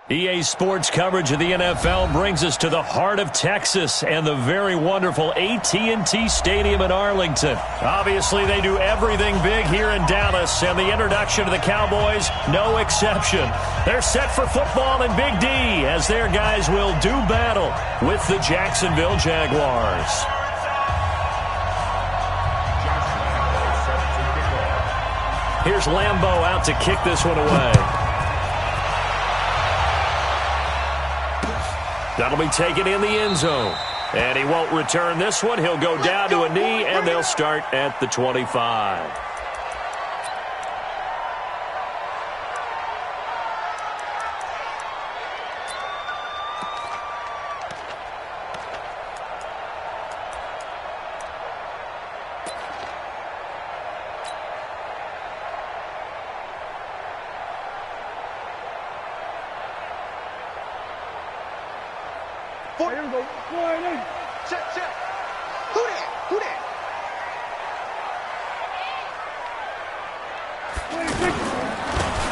EA Sports coverage of the NFL brings us to the heart of Texas and the very wonderful AT&T Stadium in Arlington. Obviously, they do everything big here in Dallas, and the introduction to the Cowboys, no exception. They're set for football in Big D as their guys will do battle with the Jacksonville Jaguars. Here's Lambeau out to kick this one away. That'll be taken in the end zone. And he won't return this one. He'll go down to a knee, and they'll start at the 25.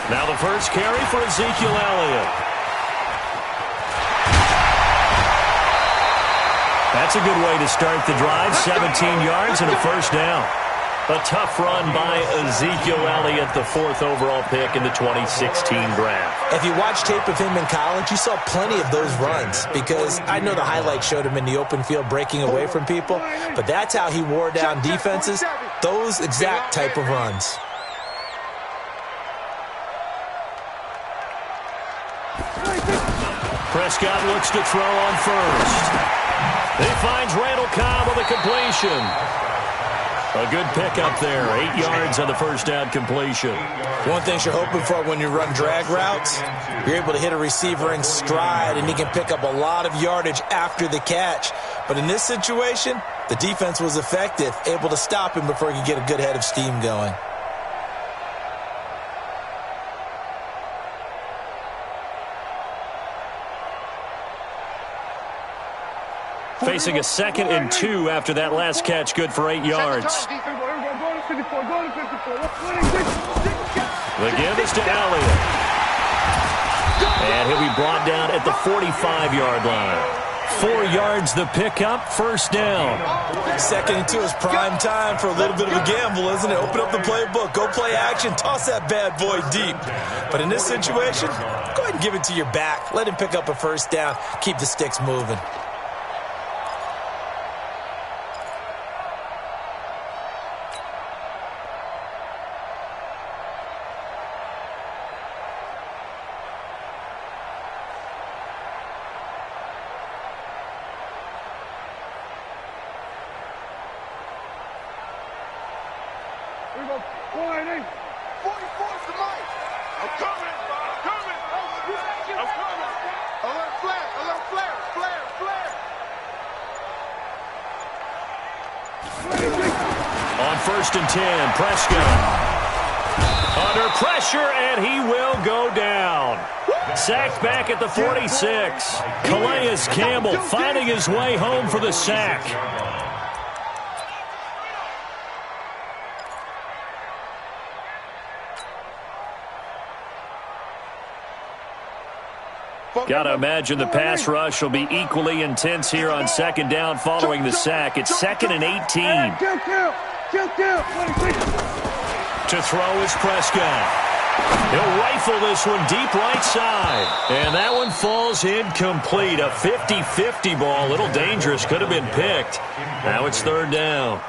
Now the first carry for Ezekiel Elliott. That's a good way to start the drive. 17 yards and a first down. A tough run by Ezekiel Elliott, the 4th overall pick in the 2016 draft. If you watch tape of him in college, you saw plenty of those runs because I know the highlights showed him in the open field breaking away from people, but that's how he wore down defenses, those exact type of runs. Prescott looks to throw on first. He finds Randall Cobb with a completion. A good pickup there. 8 yards on the first down completion. One thing you're hoping for when you run drag routes, you're able to hit a receiver in stride, and he can pick up a lot of yardage after the catch. But in this situation, the defense was effective, able to stop him before he could get a good head of steam going. Facing a 2nd and 2 after that last catch, good for 8 yards. The give is to Elliott. And he'll be brought down at the 45-yard line. 4 yards the pickup, first down. 2nd and 2 is prime time for a little bit of a gamble, isn't it? Open up the playbook, go play action, toss that bad boy deep. But in this situation, go ahead and give it to your back. Let him pick up a first down, keep the sticks moving. On 1st and 10, Prescott. Under pressure, and he will go down. Sacked back at the 46. Calais Campbell finding his way home for the sack. Got to imagine the pass rush will be equally intense here on 2nd down following the sack. It's 2nd and 18. To throw is Prescott. He'll rifle this one deep right side. And that one falls incomplete. A 50-50 ball. A little dangerous. Could have been picked. Now it's 3rd down.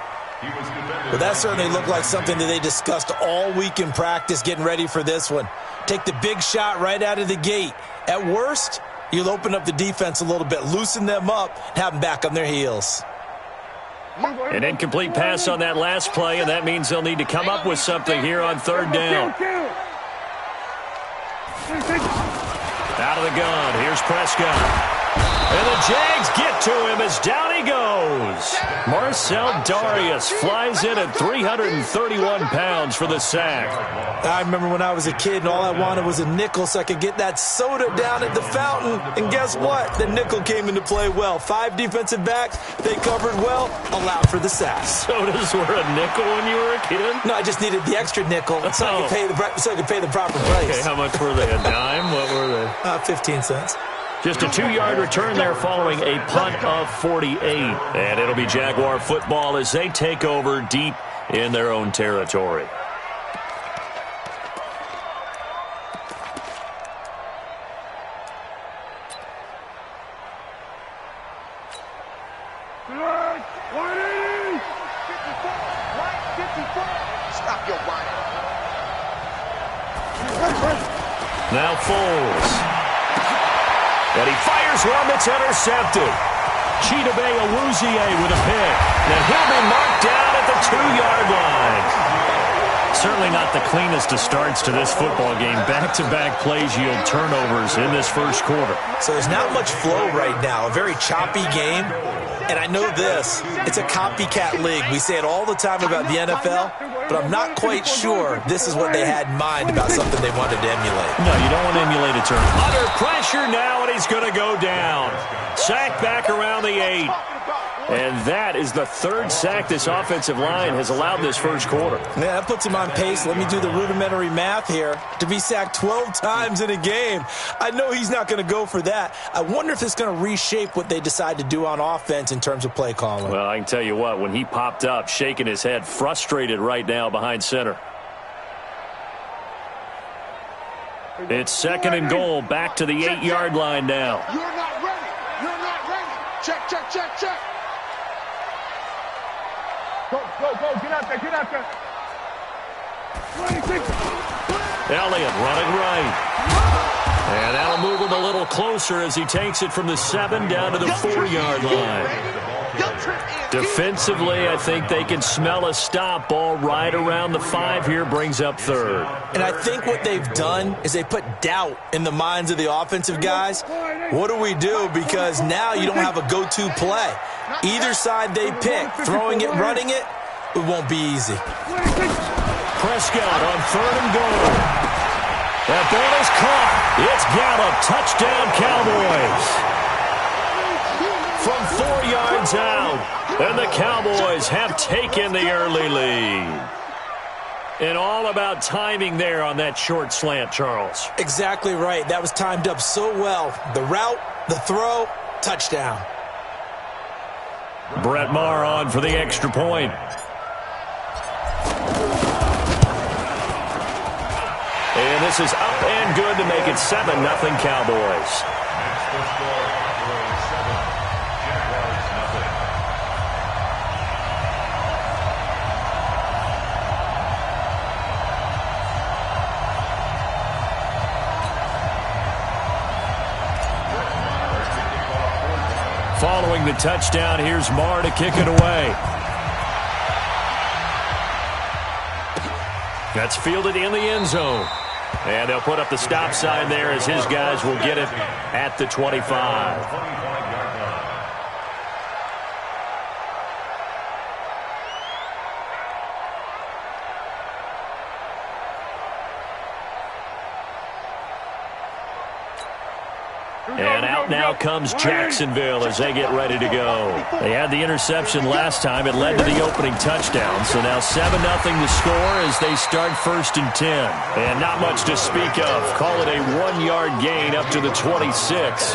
Well, that certainly looked like something that they discussed all week in practice getting ready for this one. Take the big shot right out of the gate. At worst, you'll open up the defense a little bit, loosen them up, and have them back on their heels. An incomplete pass on that last play, and that means they'll need to come up with something here on 3rd down. Out of the gun, here's Prescott. And the Jags get to him as down he goes. Marcell Dareus flies in at 331 pounds for the sack. I remember when I was a kid and all I wanted was a nickel so I could get that soda down at the fountain. And guess what? The nickel came into play well. 5 defensive backs, they covered well, allowed for the sack. Sodas were a nickel when you were a kid? No, I just needed the extra nickel so I could pay the proper price. Okay, how much were they? A dime? What were they? 15 cents. Just a 2-yard return there following a punt of 48. And it'll be Jaguar football as they take over deep in their own territory. Now Foles. And he fires one that's intercepted. Chidobe Awuzie with a pick. And he'll be marked down at the 2-yard line. Certainly not the cleanest of starts to this football game. Back-to-back plays yield turnovers in this first quarter. So there's not much flow right now. A very choppy game. And I know this. It's a copycat league. We say it all the time about the NFL, but I'm not quite sure this is what they had in mind about something they wanted to emulate. No, you don't want to emulate a turn. Under pressure now, and he's going to go down. Sack back around the 8. And that is the 3rd sack this offensive line has allowed this first quarter. Yeah, that puts him on pace. Let me do the rudimentary math here. To be sacked 12 times in a game, I know he's not going to go for that. I wonder if it's going to reshape what they decide to do on offense in terms of play calling. Well, I can tell you what, when he popped up, shaking his head, frustrated right now behind center. It's 2nd and goal, back to the 8-yard line now. You're not ready. You're not ready. Check, check, check, check. Go, go, go. Get out there, get out there. 26. Elliott running right. And that'll move him a little closer as he takes it from the 7 down to the 4-yard line. Defensively, I think they can smell a stop. Ball right around the 5 here, brings up 3rd. And I think what they've done is they put doubt in the minds of the offensive guys. What do we do? Because now you don't have a go-to play. Either side they pick, throwing it, running it, it won't be easy. Prescott on 3rd and goal. That ball is caught. It's Gallup. Touchdown, Cowboys. From 4 yards out. And the Cowboys have taken the early lead. And all about timing there on that short slant, Charles. Exactly right. That was timed up so well. The route, the throw, touchdown. Brett Maher on for the extra point. And this is up and good to make it 7-0 Cowboys. Following the touchdown, here's Maher to kick it away. That's fielded in the end zone. And they'll put up the stop sign there as his guys will get it at the 25. And out now comes Jacksonville as they get ready to go. They had the interception last time. It led to the opening touchdown. So now 7-0 to score as they start 1st and 10. And not much to speak of. Call it a 1-yard gain up to the 26.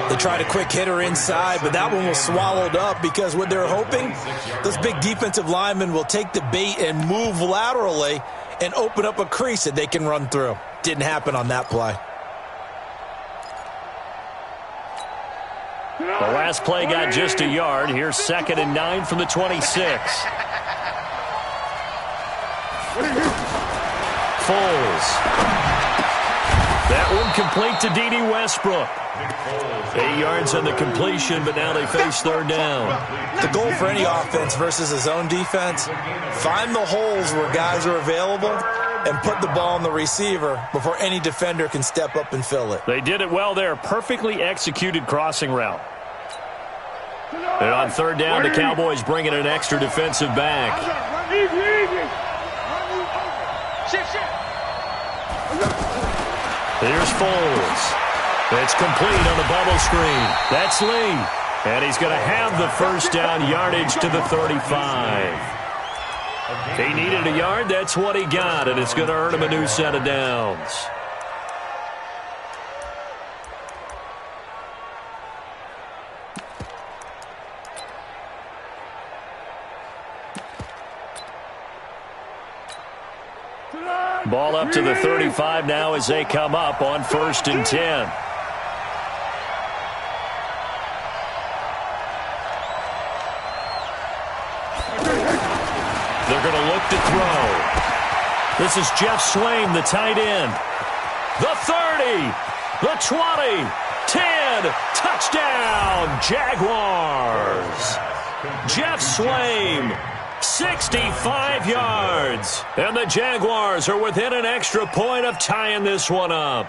They tried a quick hitter inside, but that one was swallowed up because what they're hoping, those big defensive linemen will take the bait and move laterally and open up a crease that they can run through. Didn't happen on that play. The last play got just a yard. Here's 2nd and 9 from the 26. Foles. That one complete to D.D. Westbrook. 8 yards on the completion, but now they face 3rd down. The goal for any offense versus his own defense, find the holes where guys are available and put the ball on the receiver before any defender can step up and fill it. They did it well there. Perfectly executed crossing route. And on third down, the Cowboys bring in an extra defensive back. Here's Foles. It's complete on the bubble screen. That's Lee. And he's going to have the first down yardage to the 35. He needed a yard. That's what he got, and it's going to earn him a new set of downs. Ball up to the 35 now as they come up on 1st and 10. They're going to look to throw. This is Jeff Swaim, the tight end. The 30, the 20, 10, touchdown, Jaguars. Jeff Swaim, 65 yards. And the Jaguars are within an extra point of tying this one up.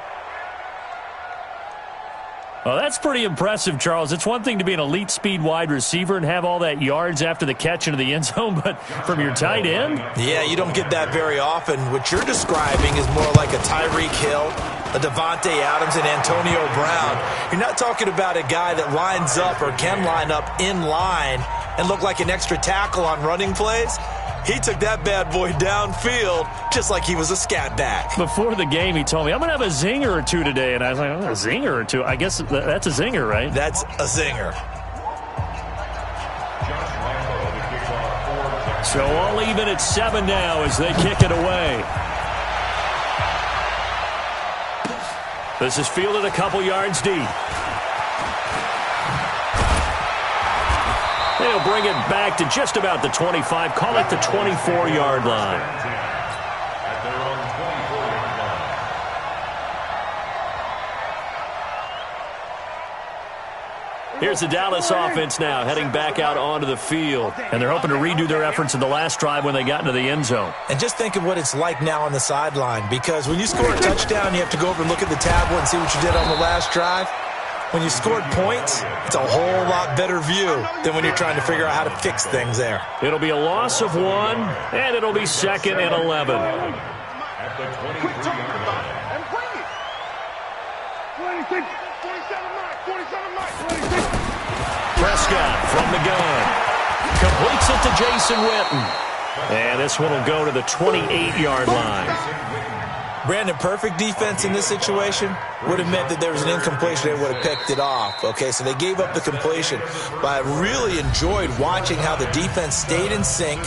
Well, that's pretty impressive, Charles. It's one thing to be an elite speed wide receiver and have all that yards after the catch into the end zone, but from your tight end? Yeah, you don't get that very often. What you're describing is more like a Tyreek Hill, a Devontae Adams, and Antonio Brown. You're not talking about a guy that lines up or can line up in line and look like an extra tackle on running plays. He took that bad boy downfield just like he was a scat back. Before the game, he told me, I'm going to have a zinger or two today. And I was like, oh, a zinger or two? I guess that's a zinger, right? That's a zinger. So all even at 7 now as they kick it away. This is fielded a couple yards deep. They'll bring it back to just about the 25. Call it the 24-yard line. Here's the Dallas offense now heading back out onto the field. And they're hoping to redo their efforts in the last drive when they got into the end zone. And just think of what it's like now on the sideline, because when you score a touchdown, you have to go over and look at the tablet and see what you did on the last drive. When you scored points, it's a whole lot better view than when you're trying to figure out how to fix things there. It'll be a loss of 1, and it'll be 2nd and 11. Prescott from the gun. Completes it to Jason Witten. And this one will go to the 28-yard line. Brandon, perfect defense in this situation would have meant that there was an incompletion. They would have picked it off. Okay, so they gave up the completion. But I really enjoyed watching how the defense stayed in sync,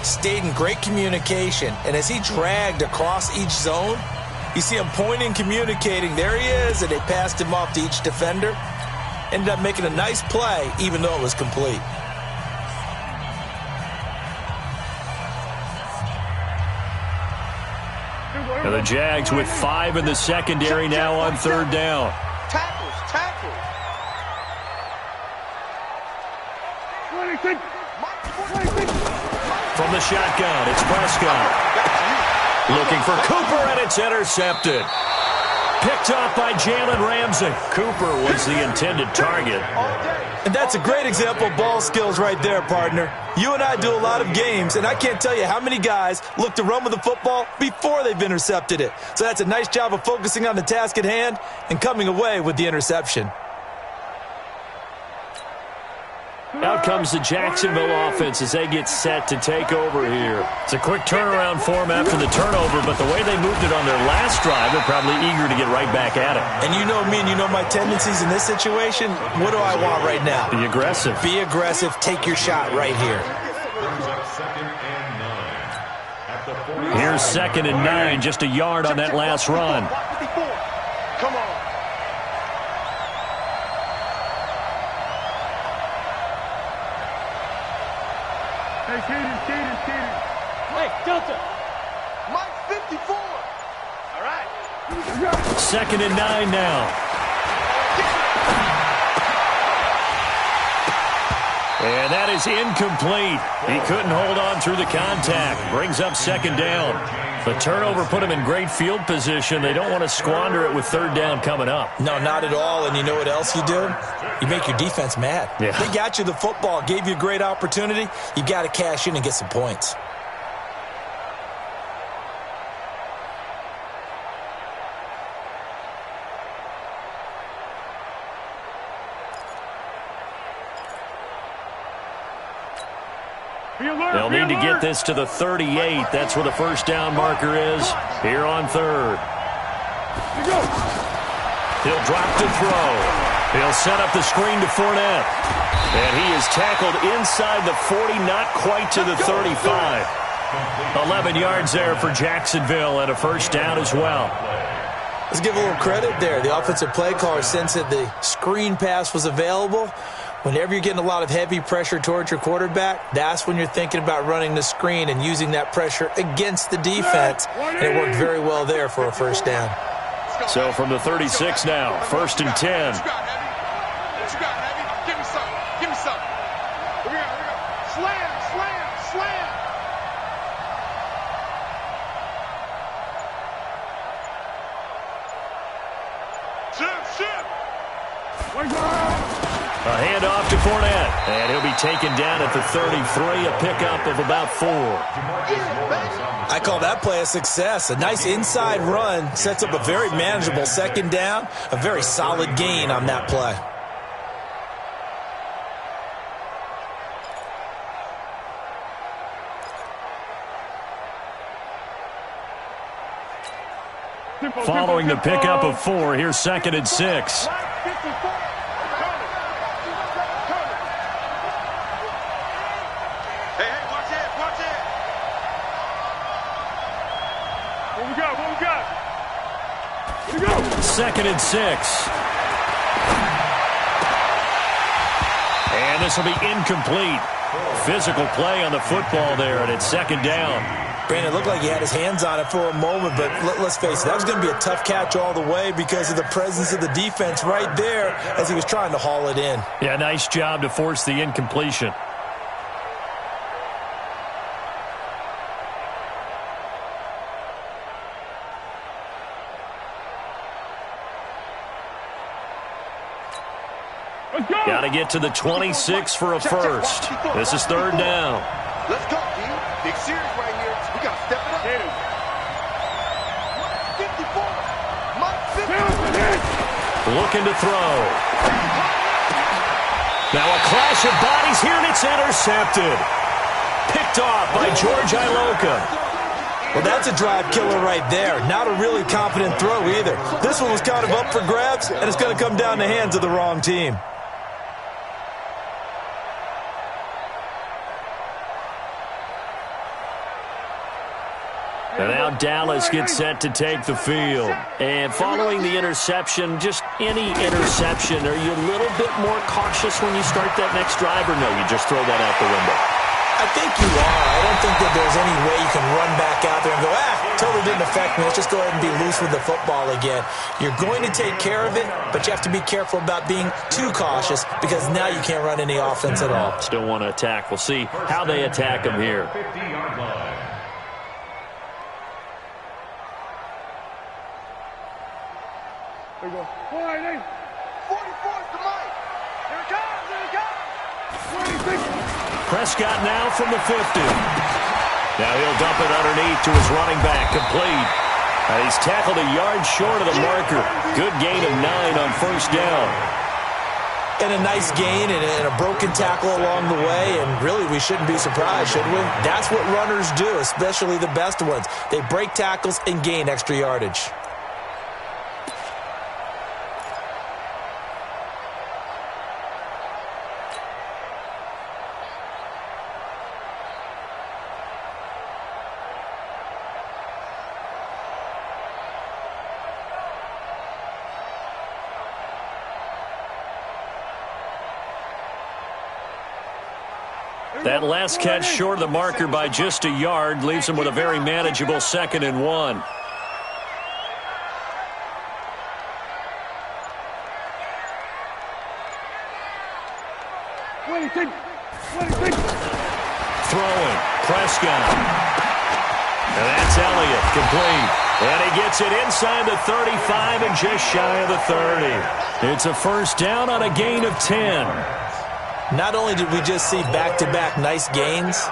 stayed in great communication. And as he dragged across each zone, you see him pointing, communicating. There he is, and they passed him off to each defender. Ended up making a nice play, even though it was complete. And the Jags with 5 in the secondary now on 3rd down. Tackles. From the shotgun, it's Prescott. Looking for Cooper, and it's intercepted. Picked off by Jalen Ramsey. Cooper was the intended target. And that's a great example of ball skills right there, partner. You and I do a lot of games, and I can't tell you how many guys look to run with the football before they've intercepted it. So that's a nice job of focusing on the task at hand and coming away with the interception. Out comes the Jacksonville offense as they get set to take over here. It's a quick turnaround for them after the turnover, but the way they moved it on their last drive, they're probably eager to get right back at it. And you know me and you know my tendencies in this situation. What do I want right now? Be aggressive. Be aggressive. Take your shot right here. Here's 2nd and 9, just a yard on that last run. Come on. Hey, Kaden. Hey, Delta. Mike 54. All right. 2nd and 9 now. And that is incomplete. He couldn't hold on through the contact. Brings up 2nd down. The turnover put them in great field position. They don't want to squander it with third down coming up. No, not at all. And you know what else you do? You make your defense mad. Yeah. They got you the football, gave you a great opportunity. You got to cash in and get some points. They'll need to get this to the 38. That's where the first down marker is here on third. He'll drop to throw. He'll set up the screen to Fournette. And he is tackled inside the 40, not quite to the 35. 11 yards there for Jacksonville and a first down as well. Let's give a little credit there. The offensive play caller sensed that the screen pass was available. Whenever you're getting a lot of heavy pressure towards your quarterback, that's when you're thinking about running the screen and using that pressure against the defense. And it worked very well there for a first down. So from the 36 now, 1st and 10. What you got, Heavy? Give me some. Give me some. Here we go. Slam, slam, slam. Ship. A handoff to Fournette. And he'll be taken down at the 33, a pickup of about 4. I call that play a success. A nice inside run sets up a very manageable second down. A very solid gain on that play. Following the pickup of 4, here's 2nd and 6. What we got? 2nd and 6. And this will be incomplete. Physical play on the football there, and it's 2nd down. Brandon, it looked like he had his hands on it for a moment, but let's face it, that was going to be a tough catch all the way because of the presence of the defense right there as he was trying to haul it in. Yeah, nice job to force the incompletion. Got to get to the 26 for a first. This is 3rd down. Let's go, D. Big series right here. We got to step it up. 54. Looking to throw. Now a clash of bodies here, and it's intercepted. Picked off by George Iloka. Well, that's a drive killer right there. Not a really confident throw either. This one was kind of up for grabs, and it's going to come down the hands of the wrong team. And now Dallas gets set to take the field. And following the interception, just any interception, are you a little bit more cautious when you start that next drive, or no, you just throw that out the window? I think you are. I don't think that there's any way you can run back out there and go, totally didn't affect me. Let's just go ahead and be loose with the football again. You're going to take care of it, but you have to be careful about being too cautious because now you can't run any offense at all. Still want to attack. We'll see how they attack them here. There we go. 44 to Mike. Here it comes. 26. Prescott now from the 50. Now he'll dump it underneath to his running back, complete. And he's tackled a yard short of the marker. Good gain of 9 on first down. And a nice gain and a broken tackle along the way, and really we shouldn't be surprised, should we? That's what runners do, especially the best ones. They break tackles and gain extra yardage. That last catch short of the marker by just a yard leaves him with a very manageable 2nd and 1. Throwing. Prescott. And that's Elliott, complete. And he gets it inside the 35 and just shy of the 30. It's a first down on a gain of 10. Not only did we just see back-to-back nice gains,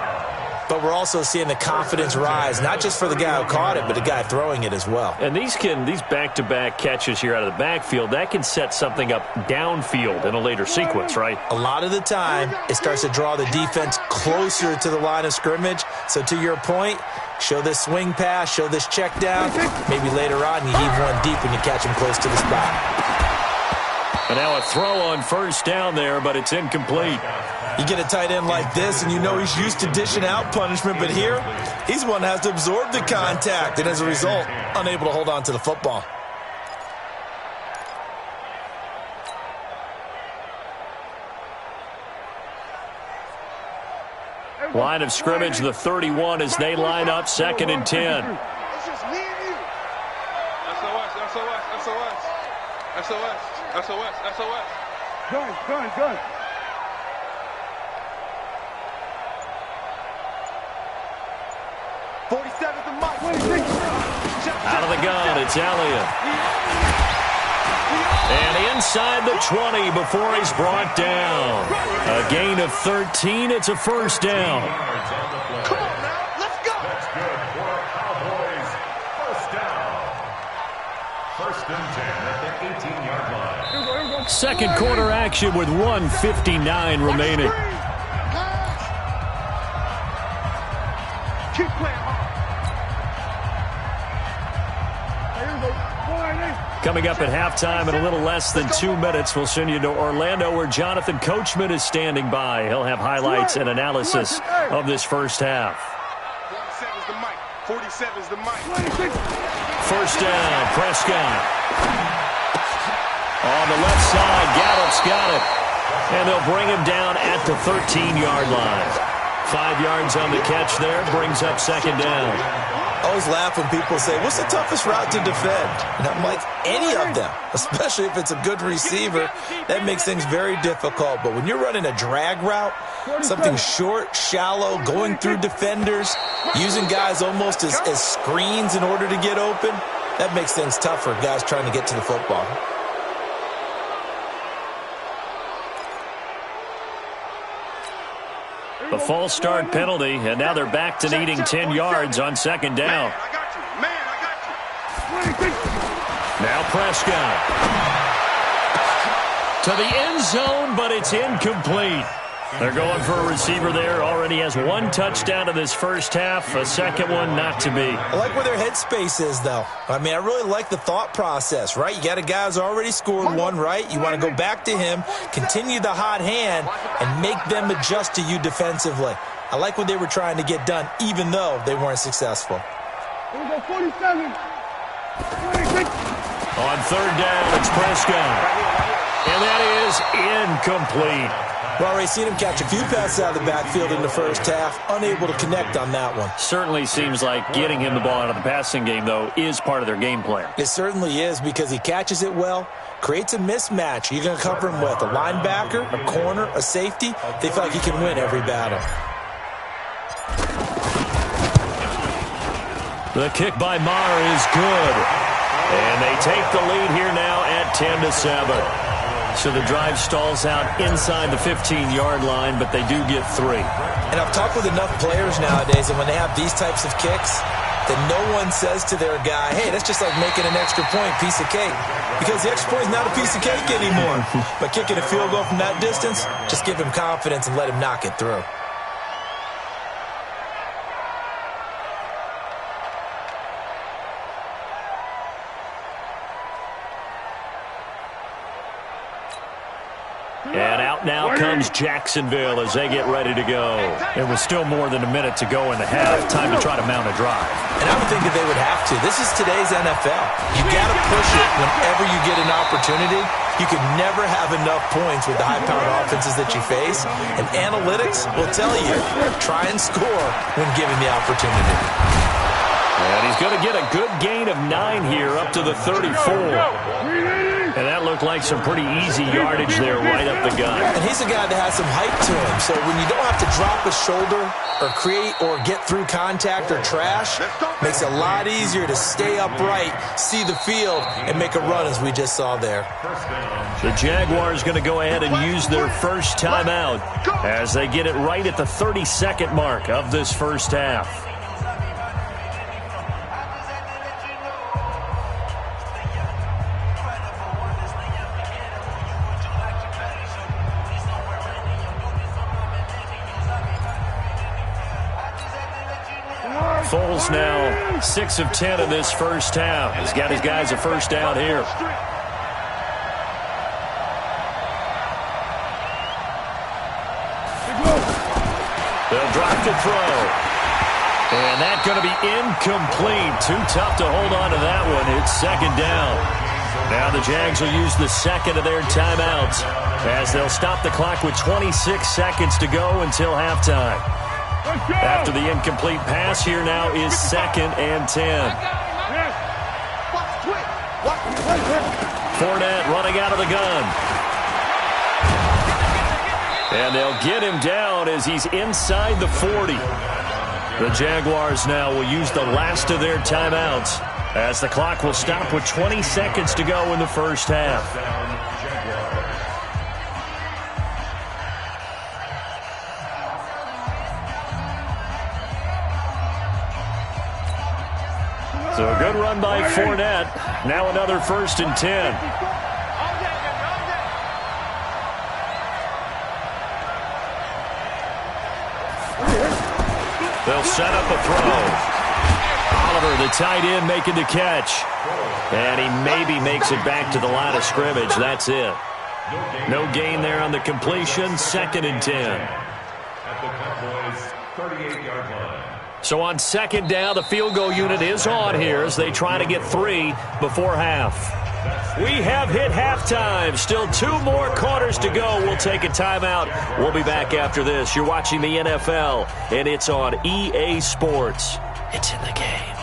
but we're also seeing the confidence rise, not just for the guy who caught it, but the guy throwing it as well. And these back-to-back catches here out of the backfield, that can set something up downfield in a later sequence, right? A lot of the time, it starts to draw the defense closer to the line of scrimmage. So to your point, show this swing pass, show this check down. Maybe later on you heave one deep when you catch him close to the spot. And now a throw on first down there, but it's incomplete. You get a tight end like this, and you know he's used to dishing out punishment, but here, he's one that has to absorb the contact, and as a result, unable to hold on to the football. Line of scrimmage, the 31 as they line up, 2nd and 10. It's just me and you. SOS, SOS, SOS. SOS, SOS, SOS. Gun. 47's the mic. Out of the gun, it's Elliott. And inside the 20 before he's brought down. A gain of 13, it's a first down. Come on now, let's go. That's good for our Cowboys. First down. First and 10 at the 18-yard line. Second quarter action with 1:59 remaining. Keep playing hard. Coming up at halftime in a little less than 2 minutes, we'll send you to Orlando where Jonathan Coachman is standing by. He'll have highlights and analysis of this first half. 47's the mic. 47's the mic. First down, Prescott. On the left side, Gallup's got it. And they'll bring him down at the 13-yard line. 5 yards on the catch there, brings up second down. I always laugh when people say, what's the toughest route to defend? And I'm like, any of them, especially if it's a good receiver. That makes things very difficult. But when you're running a drag route, something short, shallow, going through defenders, using guys almost as screens in order to get open, that makes things tough for guys trying to get to the football. The false start penalty, and now they're back to needing 10 yards on second down. Man, I got you. Man, I got you. Now Prescott. To the end zone, but it's incomplete. They're going for a receiver there. Already has one touchdown in this first half. A second one not to be. I like where their headspace is, though. I mean, I really like the thought process, right? You got a guy who's already scored one, right? You want to go back to him, continue the hot hand, and make them adjust to you defensively. I like what they were trying to get done, even though they weren't successful. Here we go, 47. On third down, it's Prescott. And that is incomplete. We've already seen him catch a few passes out of the backfield in the first half, unable to connect on that one. Certainly seems like getting him the ball out of the passing game, though, is part of their game plan. It certainly is because he catches it well, creates a mismatch. You're going to cover him with a linebacker, a corner, a safety. They feel like he can win every battle. The kick by Maher is good. And they take the lead here now at 10-7. So the drive stalls out inside the 15-yard line, but they do get 3. And I've talked with enough players nowadays, and when they have these types of kicks, that no one says to their guy, hey, that's just like making an extra point, piece of cake. Because the extra point is not a piece of cake anymore. But kicking a field goal from that distance, just give him confidence and let him knock it through. And out now comes Jacksonville as they get ready to go. There was still more than a minute to go in the half. Time to try to mount a drive. And I would think that they would have to. This is today's NFL. You got to push it whenever you get an opportunity. You can never have enough points with the high-powered offenses that you face. And analytics will tell you, try and score when given the opportunity. And he's going to get a good gain of 9 here up to the 34. And that looked like some pretty easy yardage there right up the gut. And he's a guy that has some height to him, so when you don't have to drop a shoulder or create or get through contact or trash, makes it a lot easier to stay upright, see the field, and make a run as we just saw there. The Jaguars going to go ahead and use their first timeout as they get it right at the 30-second mark of this first half. Foles now 6 of 10 in this first half. He's got his guys a first down here. They'll drop to throw. And that's going to be incomplete. Too tough to hold on to that one. It's second down. Now the Jags will use the second of their timeouts as they'll stop the clock with 26 seconds to go until halftime. After the incomplete pass, here now is 2nd and 10. Fournette running out of the gun. And they'll get him down as he's inside the 40. The Jaguars now will use the last of their timeouts as the clock will stop with 20 seconds to go in the first half. So a good run by Fournette. Now another 1st and 10. They'll set up a throw. Oliver, the tight end, making the catch. And he maybe makes it back to the line of scrimmage. That's it. No gain there on the completion. 2nd and 10. At the Cowboys' 38-yard line. So on 2nd down, the field goal unit is on here as they try to get 3 before half. We have hit halftime. Still 2 more quarters to go. We'll take a timeout. We'll be back after this. You're watching the NFL, and it's on EA Sports. It's in the game.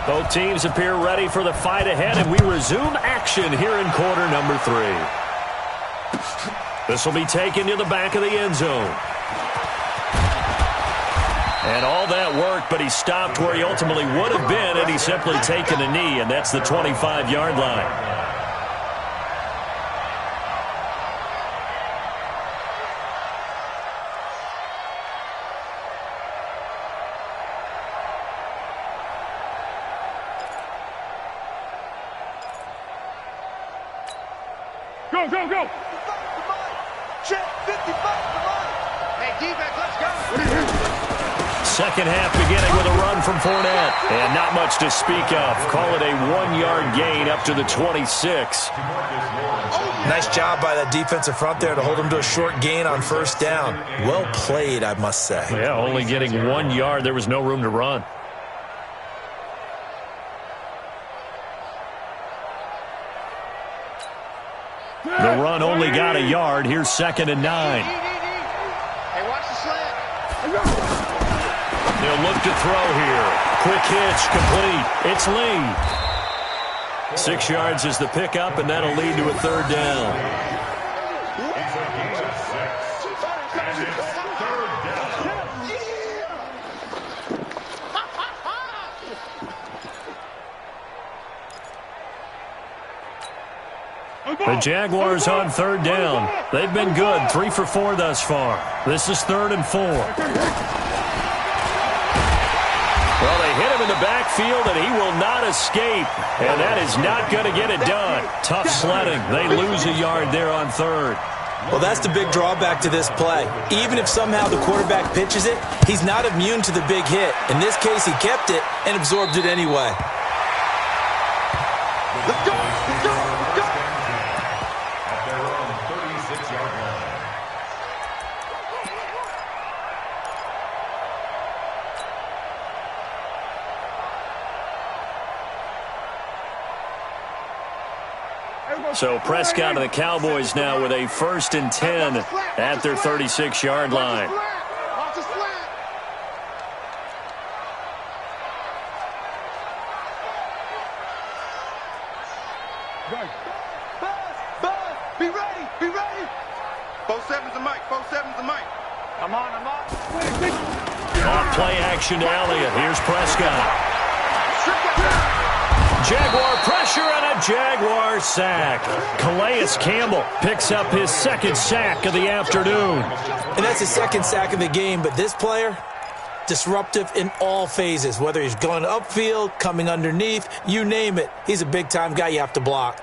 Both teams appear ready for the fight ahead, and we resume action here in quarter number 3. This will be taken to the back of the end zone. And all that work, but he stopped where he ultimately would have been, and he's simply taken a knee, and that's the 25-yard line. Go, go, go! Check 55, come on! Hey, defense, let's go! Second half beginning with a run from Fournette. And not much to speak of. Call it a 1-yard gain up to the 26. Nice job by that defensive front there to hold him to a short gain on 1st down. Well played, I must say. Yeah, only getting 1 yard. There was no room to run. The run only got a yard. Here's 2nd and 9. Hey, watch the slant. They'll look to throw here. Quick hitch, complete. It's Lee. 6 yards is the pickup, and that'll lead to a 3rd down. It's a gain of 6. And it's 3rd down. The Jaguars on 3rd down. They've been good, 3 for 4 thus far. This is 3rd and 4. Well, they hit him in the backfield, and he will not escape. And that is not going to get it done. Tough sledding. They lose a yard there on 3rd. Well, that's the big drawback to this play. Even if somehow the quarterback pitches it, he's not immune to the big hit. In this case, he kept it and absorbed it anyway. Let's go! Let's go! Let's go! At their own 36-yard line. So Prescott and the Cowboys now with a 1st and 10 at their 36-yard line. Watch the slant. Be ready. Be ready. 4-7's the mic. 4-7's the mic. I'm on. Off play action to Elliott. Here's Prescott. Jaguar pressure and a Jaguar sack. Calais Campbell picks up his 2nd sack of the afternoon. And that's his 2nd sack of the game, but this player, disruptive in all phases, whether he's going upfield, coming underneath, you name it. He's a big-time guy you have to block.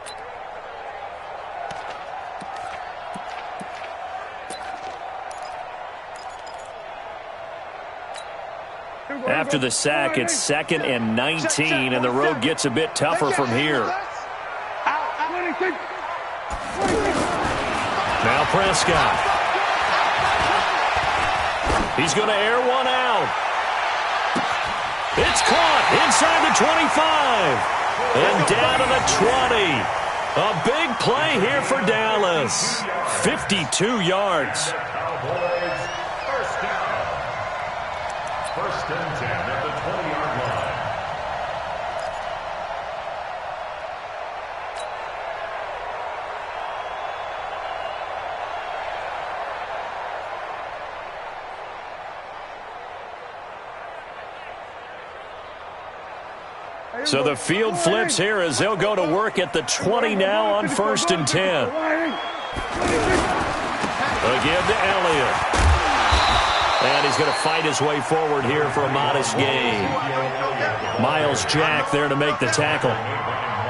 After the sack, it's 2nd and 19, and the road gets a bit tougher from here. Now Prescott. He's going to air one out. It's caught inside the 25 and down to the 20. A big play here for Dallas. 52 yards. First and 10 at the 20-yard line. So the field flips here as they'll go to work at the 20 now on 1st and 10. Again to Elliott. And he's going to fight his way forward here for a modest gain. Miles Jack there to make the tackle.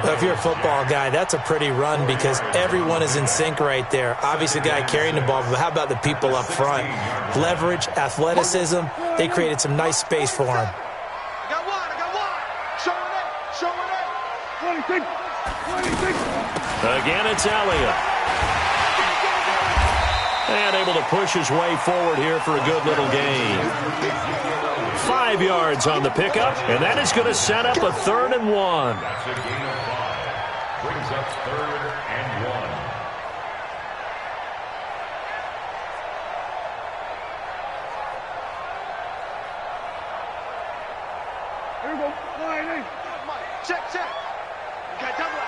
Well, if you're a football guy, that's a pretty run because everyone is in sync right there. Obviously, the guy carrying the ball, but how about the people up front? Leverage, athleticism, they created some nice space for him. I got one. Showing it. 26. Again, it's Elliott. And able to push his way forward here for a good little gain. 5 yards on the pickup, and that is going to set up a 3rd and 1. That's a gain of 5. Brings up 3rd and 1. Here we go. Check. Okay, double up.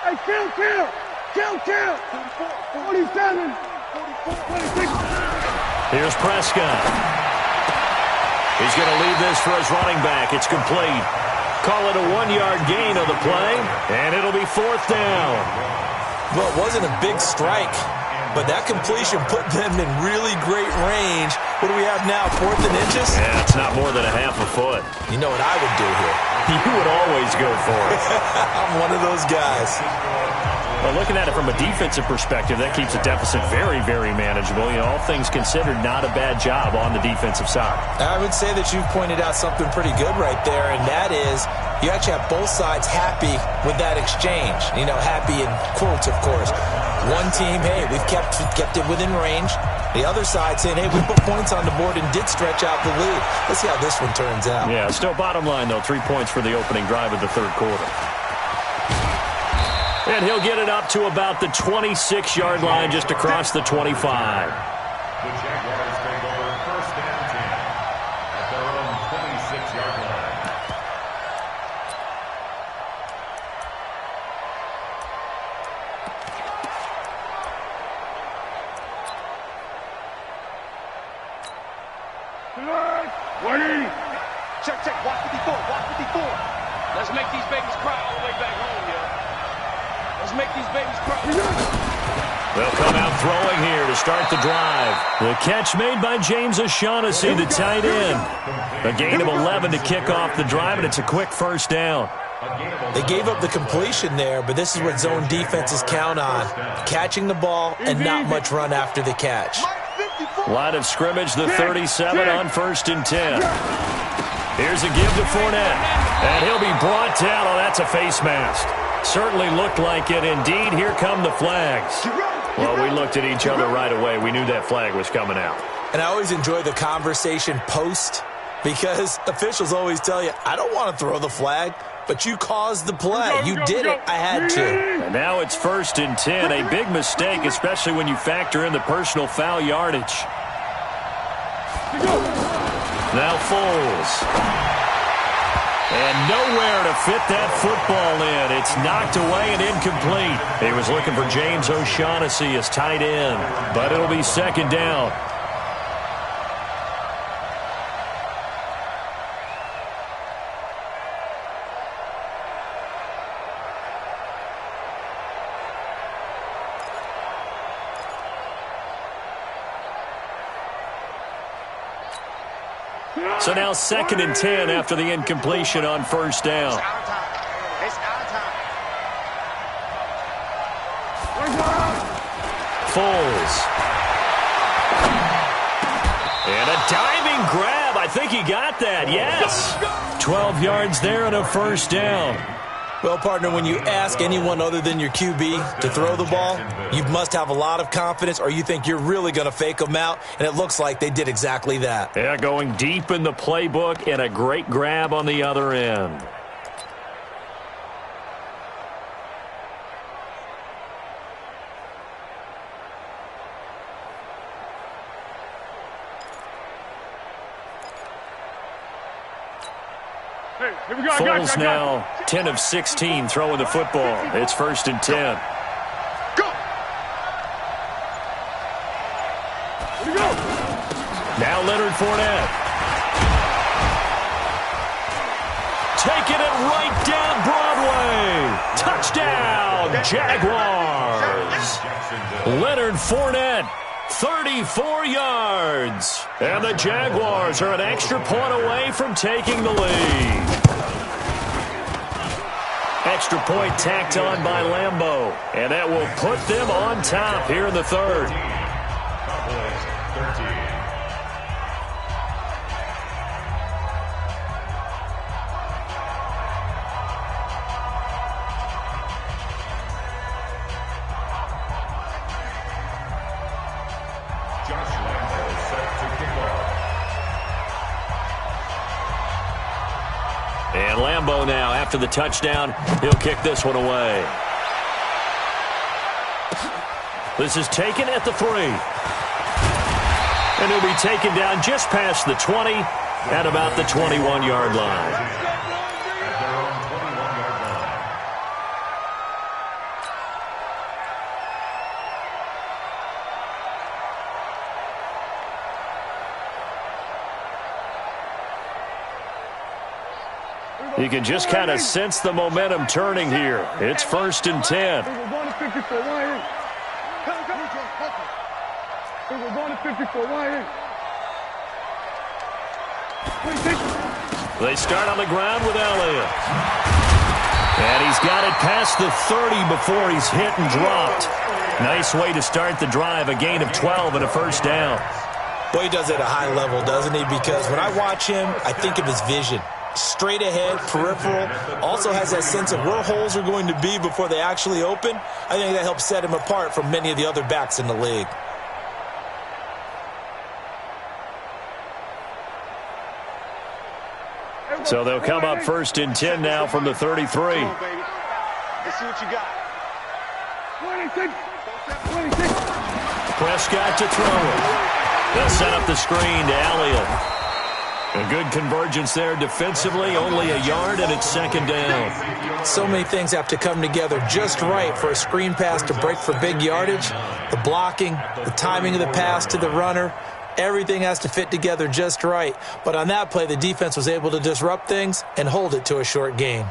Hey, kill. 47. 26. Here's Prescott. He's going to leave this for his running back. It's complete. Call it a 1-yard gain of the play, and it'll be 4th down. Well, it wasn't a big strike, but that completion put them in really great range. What do we have now, 4th and inches? Yeah, it's not more than a half a foot. You know what I would do here? You would always go for it. I'm one of those guys. Well, looking at it from a defensive perspective, that keeps the deficit very, very manageable. You know, all things considered, not a bad job on the defensive side. I would say that you've pointed out something pretty good right there, and that is you actually have both sides happy with that exchange. You know, happy in quotes, of course. One team, hey, we've kept it within range. The other side saying, hey, we put points on the board and did stretch out the lead. Let's see how this one turns out. Yeah, still bottom line, though, 3 points for the opening drive of the 3rd quarter. And he'll get it up to about the 26-yard line just across the 25. The Jaguars take over 1st and 10 at their own 26-yard line. Check. Watch 54. Let's make these babies cry all the way back home, yo. Let's make these babies cry. They'll come out throwing here to start the drive. The catch made by James O'Shaughnessy, the tight end. A gain of 11 to kick off the drive, and it's a quick 1st down. They gave up the completion there, but this is what zone defenses count on. Catching the ball and not much run after the catch. Line of scrimmage, the 37 on 1st and 10. Here's a give to Fournette, and he'll be brought down. Oh, that's a face mask. Certainly looked like it. Indeed, here come the flags. Well, we looked at each other right away. We knew that flag was coming out. And I always enjoy the conversation post Because officials always tell you, I don't want to throw the flag, but you caused the play. You did it. I had to. And now it's 1st and 10. A big mistake, especially when you factor in the personal foul yardage. Now Foles. And nowhere to fit that football in. It's knocked away and incomplete. He was looking for James O'Shaughnessy as tight end, but it'll be 2nd down. So now 2nd and 10 after the incompletion on 1st down. It's our time. It's our time. Foles. And a diving grab. I think he got that. Yes. 12 yards there and a 1st down. Well, partner, when you ask anyone other than your QB to throw the ball, you must have a lot of confidence or you think you're really going to fake them out, and it looks like they did exactly that. Yeah, going deep in the playbook and a great grab on the other end. Foles now 10 of 16 throwing the football. It's 1st and 10. Go. Now Leonard Fournette. Taking it right down Broadway. Touchdown, Jaguars. Leonard Fournette. 34 yards. And the Jaguars are an extra point away from taking the lead. Extra point tacked on by Lambeau. And that will put them on top here in the 3rd. Cowboys 13. And Lambeau now, after the touchdown, he'll kick this one away. This is taken at the 3. And he'll be taken down just past the 20 at about the 21-yard line. You can just kind of sense the momentum turning here. It's 1st and 10. They start on the ground with Elliott. And he's got it past the 30 before he's hit and dropped. Nice way to start the drive, a gain of 12 and a 1st down. Well, he does it at a high level, doesn't he? Because when I watch him, I think of his vision. Straight ahead, peripheral, also has that sense of where holes are going to be before they actually open. I think that helps set him apart from many of the other backs in the league. So they'll come up 1st and 10 now from the 33. Come on, baby. Let's see what you got. 26. Prescott to throw it. They'll set up the screen to Elliott. A good convergence there defensively, only a yard, and it's 2nd down. So many things have to come together just right for a screen pass to break for big yardage. The blocking, the timing of the pass to the runner, everything has to fit together just right. But on that play, the defense was able to disrupt things and hold it to a short gain.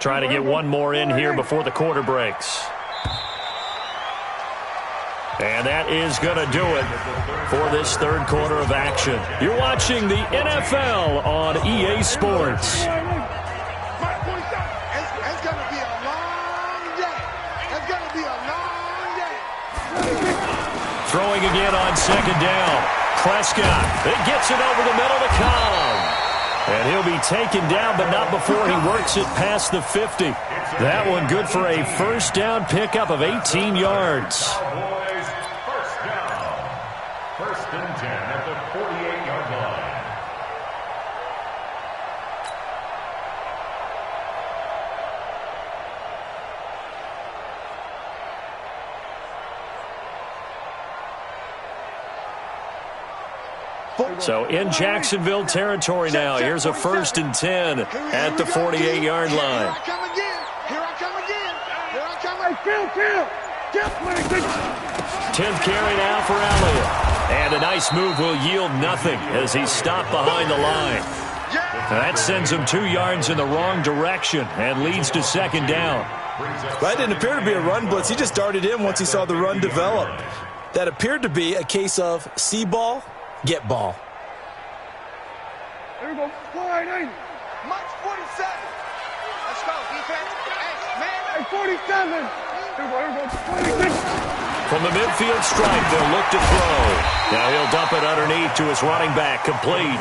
Trying to get one more in here before the quarter breaks. And that is going to do it for this 3rd quarter of action. You're watching the NFL on EA Sports. It's going to be a long day. It's going to be a long day. Throwing again on 2nd down. Prescott, it gets it over the middle to Cobb. And he'll be taken down, but not before he works it past the 50. That one good for a 1st down pickup of 18 yards. First and 10 at the 48-yard line. So in Jacksonville territory now. Here's a first and 10 at the 48-yard line. Here I come again. Here I come again. Here I come again. Kill. 10th carry now for Elliott. And a nice move will yield nothing as he's stopped behind the line. That sends him 2 yards in the wrong direction and leads to second down. That didn't appear to be a run blitz. He just darted in once he saw the run develop. That appeared to be a case of see ball, get ball. There we go. Wide in. March 47. Let's go, defense. Hey, man. Hey, 47. Here we go. 26. From the midfield stripe, they'll look to throw. Now he'll dump it underneath to his running back, complete.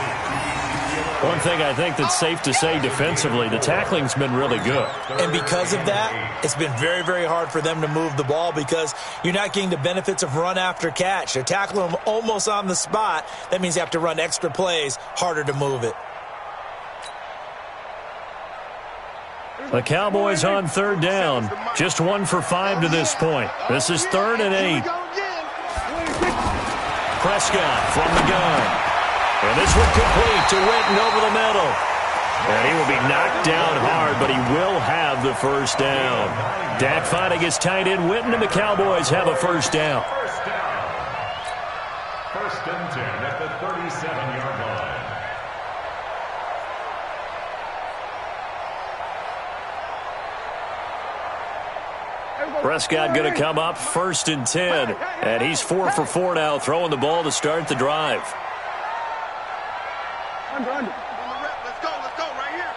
One thing I think that's safe to say defensively, the tackling's been really good. And because of that, it's been very, very hard for them to move the ball because you're not getting the benefits of run after catch. They're tackling them almost on the spot. That means you have to run extra plays, harder to move it. The Cowboys on third down. Just 1 for 5 to this point. This is 3rd and 8. Prescott from the gun. And this one complete to Witten over the middle. And he will be knocked down hard, but he will have the first down. Dak finding his tight end Witten, and the Cowboys have a first down. First and 10 at the 37-yard line. Prescott going to come up 1st and 10. And he's 4 for 4 now, throwing the ball to start the drive. Let's go right here.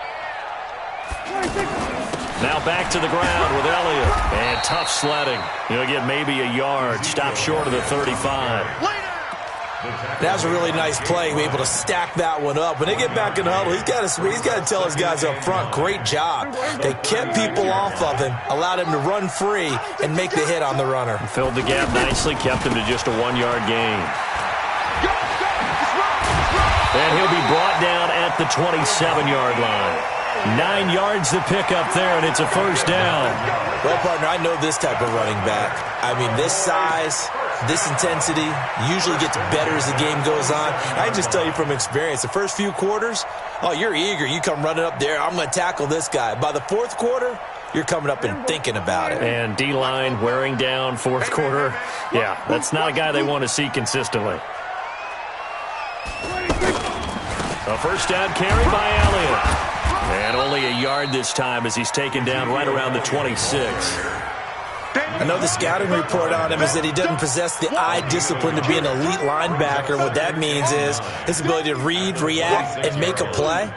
Now back to the ground with Elliott. And tough sledding. He'll get maybe a yard. Stop short of the 35. That was a really nice play, be able to stack that one up. When they get back in the huddle, he's got to tell his guys up front, great job. They kept people off of him, allowed him to run free, and make the hit on the runner. Filled the gap nicely, kept him to just a 1-yard gain. And he'll be brought down at the 27-yard line. 9 yards to pick up there, and it's a first down. Well, partner, I know this type of running back. I mean, this size, this intensity usually gets better as the game goes on. I can just tell you from experience, the first few quarters, oh, you're eager. You come running up there, I'm going to tackle this guy. By the 4th quarter, you're coming up and thinking about it. And D-line wearing down 4th quarter. Yeah, that's not a guy they want to see consistently. A first down carry by Elliott. And only a yard this time as he's taken down right around the 26. I know the scouting report on him is that he doesn't possess the eye discipline to be an elite linebacker. What that means is his ability to read, react, and make a play.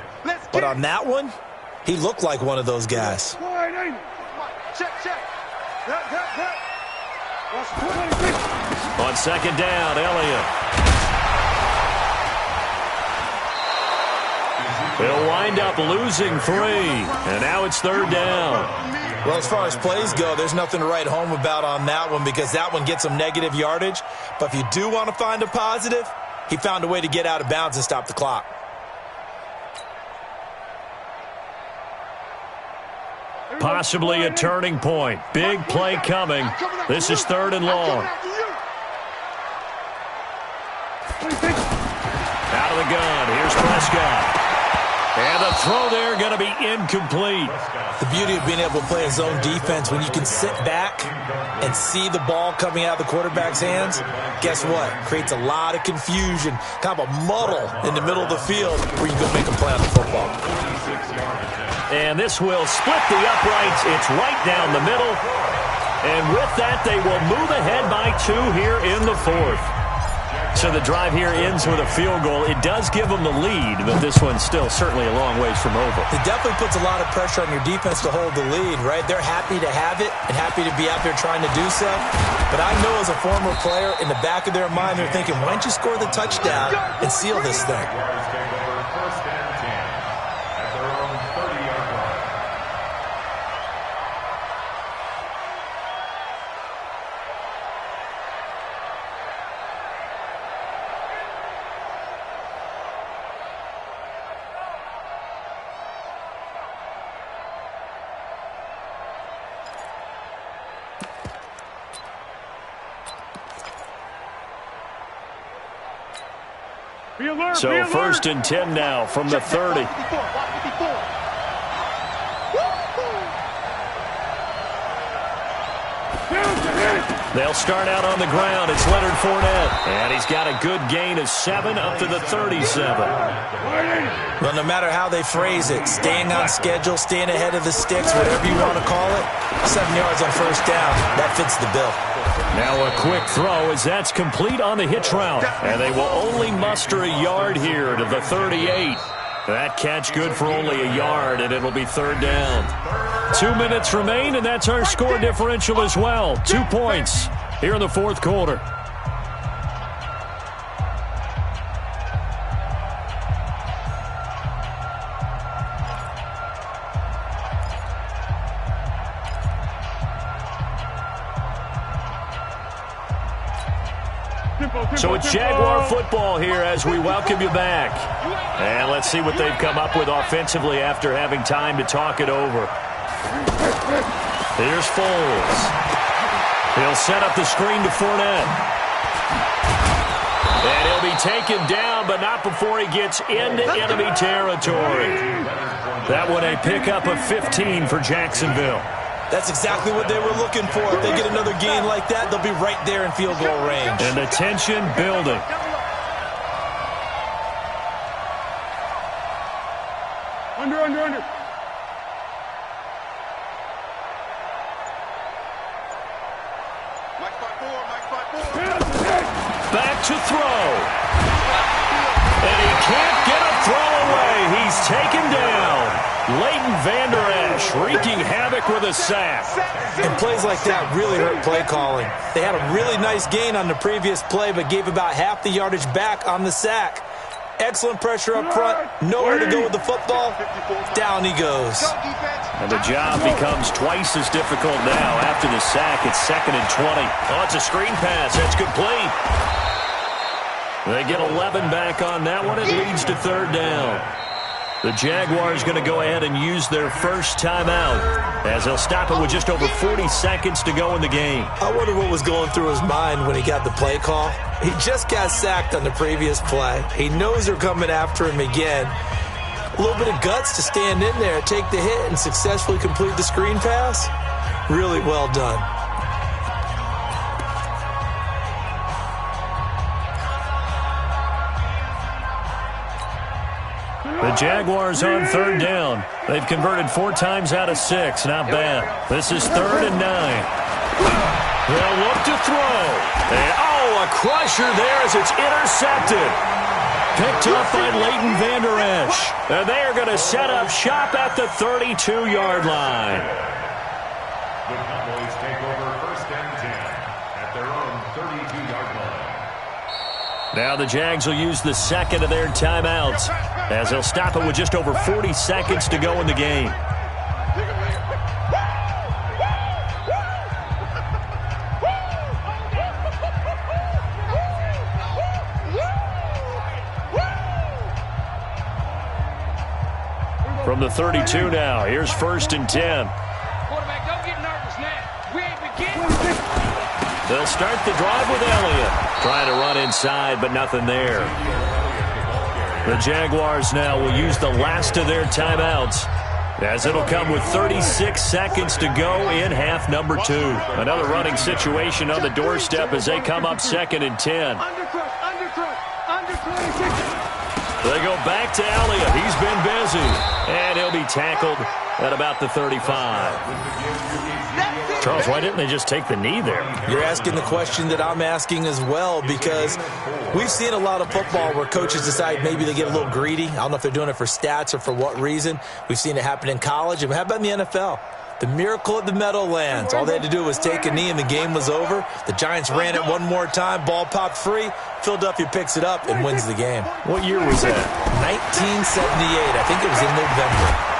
But on that one, he looked like one of those guys. On second down, Elliott. They'll wind up losing 3, and now it's 3rd down. Well, as far as plays go, there's nothing to write home about on that one because that one gets him negative yardage. But if you do want to find a positive, he found a way to get out of bounds and stop the clock. Possibly a turning point. Big play coming. This is 3rd and long. Out of the gun. Here's Prescott. And the throw there going to be incomplete. The beauty of being able to play a zone defense when you can sit back and see the ball coming out of the quarterback's hands, guess what? Creates a lot of confusion, kind of a muddle in the middle of the field where you go make a play on the football. And this will split the uprights. It's right down the middle. And with that, they will move ahead by 2 here in the 4th. So the drive here ends with a field goal. It does give them the lead, but this one's still certainly a long ways from over. It definitely puts a lot of pressure on your defense to hold the lead, right? They're happy to have it and happy to be out there trying to do so. But I know as a former player, in the back of their mind, they're thinking, why don't you score the touchdown and seal this thing? So first and 10 now from the 30. They'll start out on the ground. It's Leonard Fournette. And he's got a good gain of 7 up to the 37. Well, no matter how they phrase it, staying on schedule, staying ahead of the sticks, whatever you want to call it, 7 yards on first down, that fits the bill. Now a quick throw as that's complete on the hitch route. And they will only muster a yard here to the 38. That catch good for only a yard, and it'll be third down. 2 minutes remain, and that's our score differential as well. 2 points here in the fourth quarter. So it's Jaguar football here as we welcome you back. And let's see what they've come up with offensively after having time to talk it over. Here's Foles. He'll set up the screen to Fournette. And he'll be taken down, but not before he gets into enemy territory. That one a pickup of 15 for Jacksonville. That's exactly what they were looking for. If they get another gain like that, they'll be right there in field goal range. And the tension building. Under. Back to throw. And he can't get a throw away. He's taken down. Leighton Vander Esch wreaking havoc with a sack. And plays like that really hurt play calling. They had a really nice gain on the previous play, but gave about half the yardage back on the sack. Excellent pressure up front. Nowhere to go with the football. Down he goes. And the job becomes twice as difficult now after the sack. It's 2nd and 20. Oh, it's a screen pass. That's complete. They get 11 back on that one. It leads to third down. The Jaguars going to go ahead and use their first timeout as they'll stop it with just over 40 seconds to go in the game. I wonder what was going through his mind when he got the play call. He just got sacked on the previous play. He knows they're coming after him again. A little bit of guts to stand in there, take the hit, and successfully complete the screen pass. Really well done. The Jaguars on third down. They've converted 4 times out of 6. Not bad. This is 3rd and 9. They'll look to throw. And, a crusher there as it's intercepted. Picked up by Leighton Vander Esch. And they are going to set up shop at the 32-yard line. The Cowboys take over 1st and 10 at their own 32-yard line. Now the Jags will use the second of their timeouts as they'll stop it with just over 40 seconds to go in the game. From the 32 now, here's 1st and 10. Quarterback, don't get nervous now. We ain't beginning. They'll start the drive with Elliott. Trying to run inside, but nothing there. The Jaguars now will use the last of their timeouts as it'll come with 36 seconds to go in half number 2. Another running situation on the doorstep as they come up 2nd and 10. Under 26. They go back to Elliott. He's been busy. And he'll be tackled at about the 35. Charles, why didn't they just take the knee there? You're asking the question that I'm asking as well, because we've seen a lot of football where coaches decide maybe they get a little greedy. I don't know if they're doing it for stats or for what reason. We've seen it happen in college. And how about in the NFL? The miracle at the Meadowlands. All they had to do was take a knee and the game was over. The Giants ran it one more time. Ball popped free. Philadelphia picks it up and wins the game. What year was that? 1978. I think it was in November.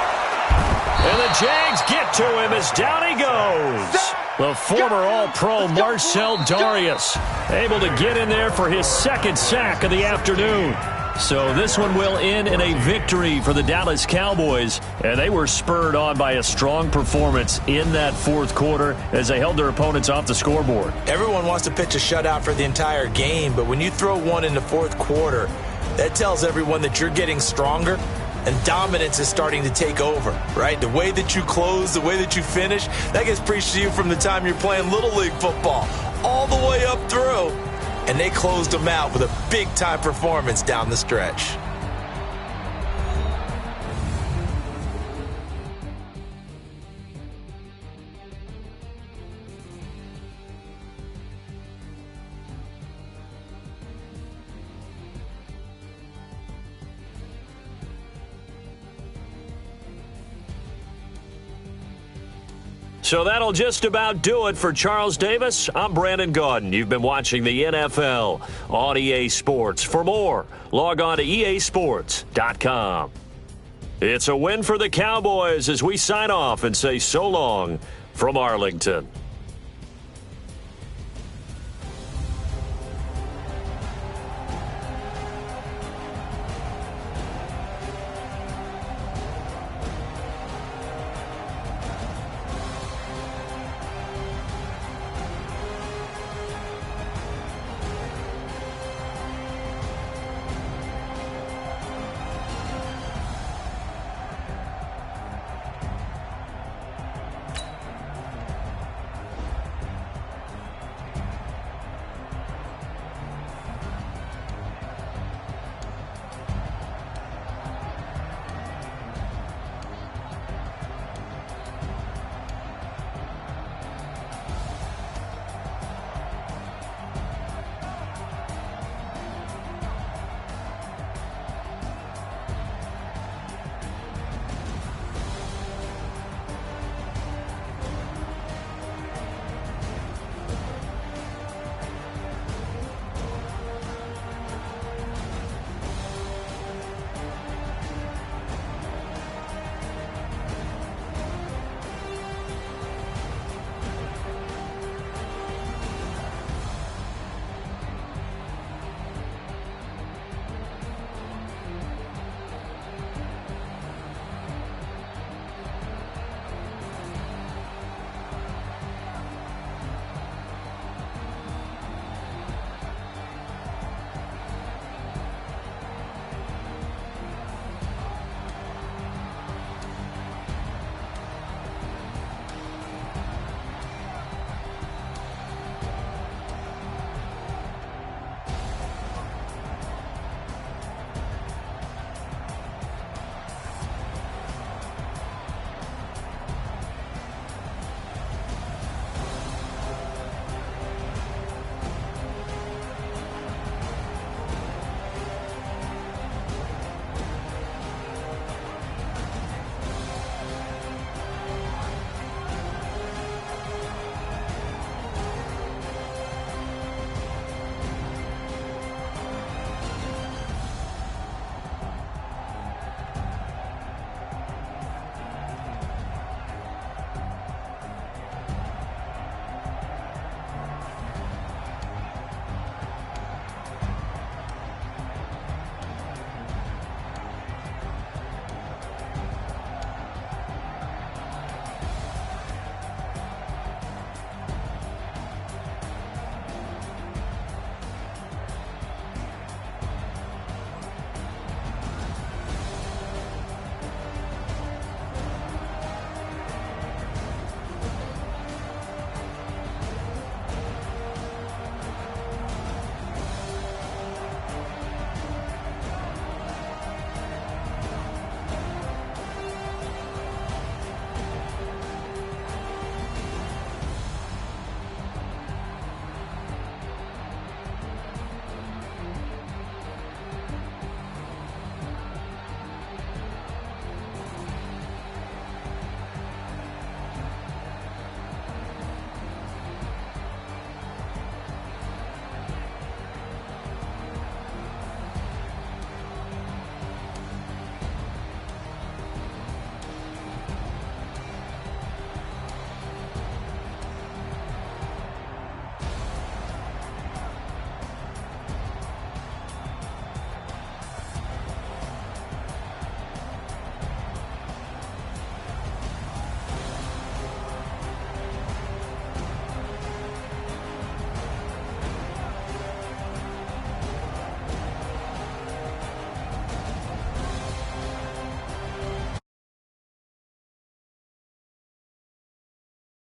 And the Jags get to him as down he goes. The former All-Pro Marcel Darius able to get in there for his 2nd sack of the afternoon. So this one will end in a victory for the Dallas Cowboys, and they were spurred on by a strong performance in that 4th quarter as they held their opponents off the scoreboard. Everyone wants to pitch a shutout for the entire game, but when you throw one in the 4th quarter, That tells everyone that you're getting stronger and dominance is starting to take over, right? The way that you close, the way that you finish, that gets preached to you from the time you're playing Little League football all the way up through. And they closed them out with a big-time performance down the stretch. So that'll just about do it for Charles Davis. I'm Brandon Gaudin. You've been watching the NFL on EA Sports. For more, log on to easports.com. It's a win for the Cowboys as we sign off and say so long from Arlington.